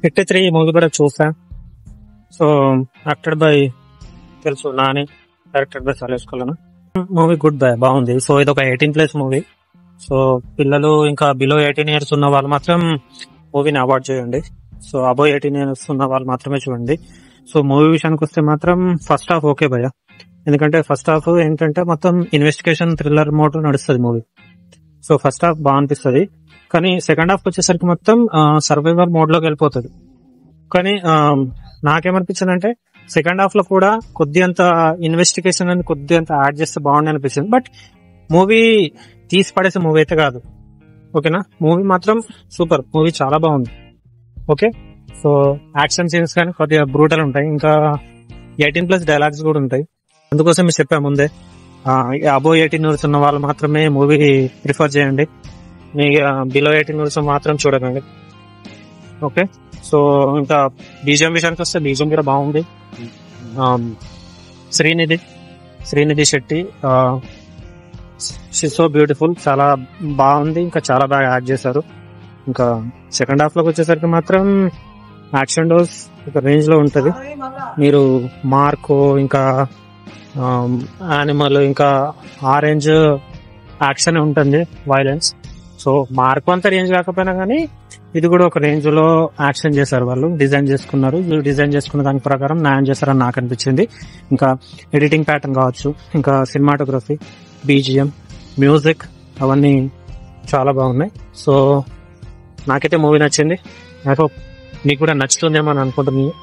Hit 3 movie కూడా చూసా. So acted by తెలుసు Nani, directed by Sailesh Khanna. Movie గుడ్ బై బాగుంది. సో ఇది ఒక 18+ మూవీ. సో పిల్లలు ఇంకా బిలో 18 years ఉన్న వాళ్ళు మాత్రం మూవీని అవాయిడ్ చేయండి. సో అబౌవ్ 18 years ఉన్న వాళ్ళు మాత్రమే చూడండి. సో మూవీ విషయానికి వస్తే మాత్రం ఫస్ట్ హాఫ్ ఓకే భయ్య, ఎందుకంటే ఫస్ట్ హాఫ్ ఏంటంటే మొత్తం ఇన్వెస్టిగేషన్ థ్రిల్లర్ మోడ్ నడుస్తుంది మూవీ. సో ఫస్ట్ హాఫ్ బాగా అనిపిస్తుంది, కానీ సెకండ్ హాఫ్ వచ్చేసరికి మొత్తం సర్వైవల్ మోడ్ లోకి వెళ్ళిపోతుంది. కానీ నాకేమనిపించింది అంటే సెకండ్ హాఫ్ లో కూడా కొద్దిగంత ఇన్వెస్టిగేషన్ అని కొద్దిగంత యాడ్ చేస్తే బాగుంది అనిపించింది. బట్ మూవీ తీసి పడేసే మూవీ అయితే కాదు, ఓకేనా. మూవీ మాత్రం సూపర్, మూవీ చాలా బాగుంది. ఓకే, సో యాక్షన్ సీన్స్ కానీ కొద్దిగా బ్రూటల్ ఉంటాయి, ఇంకా 18+ డైలాగ్స్ కూడా ఉంటాయి. అందుకోసం మీరు చెప్పా ముందే, అబోవ్ 18 years ఉన్న వాళ్ళు మాత్రమే మూవీ ప్రిఫర్ చేయండి, మీ బిలో 18 years మాత్రం చూడకండి. ఓకే, సో ఇంకా బీజిఎం విషయానికి వస్తే బీజిఎం కూడా బాగుంది. Srinidhi Shetty she so beautiful, చాలా బాగుంది, ఇంకా చాలా బాగా యాక్ట్ చేశారు. ఇంకా సెకండ్ హాఫ్ లోకి వచ్చేసరికి మాత్రం యాక్షన్ డోస్ ఒక రేంజ్ లో ఉంటది. మీరు మార్కో ఇంకా యానిమల్ ఇంకా ఆరెంజ్ యాక్షన్ ఉంటుంది, వైలెన్స్. సో మార్కో అంత రేంజ్ కాకపోయినా కానీ ఇది కూడా ఒక రేంజ్ లో యాక్షన్ చేశారు, వాళ్ళు డిజైన్ చేసుకున్నారు. డిజైన్ చేసుకున్న దాని ప్రకారం న్యాయం చేశారని నాకు అనిపించింది. ఇంకా ఎడిటింగ్ ప్యాటర్న్ కావచ్చు, ఇంకా సినిమాటోగ్రఫీ, బీజిఎం, మ్యూజిక్ అవన్నీ చాలా బాగున్నాయి. సో నాకైతే మూవీ నచ్చింది. ఐ హోప్ మీకు కూడా నచ్చుతుందేమో అని అనుకుంటున్నాను.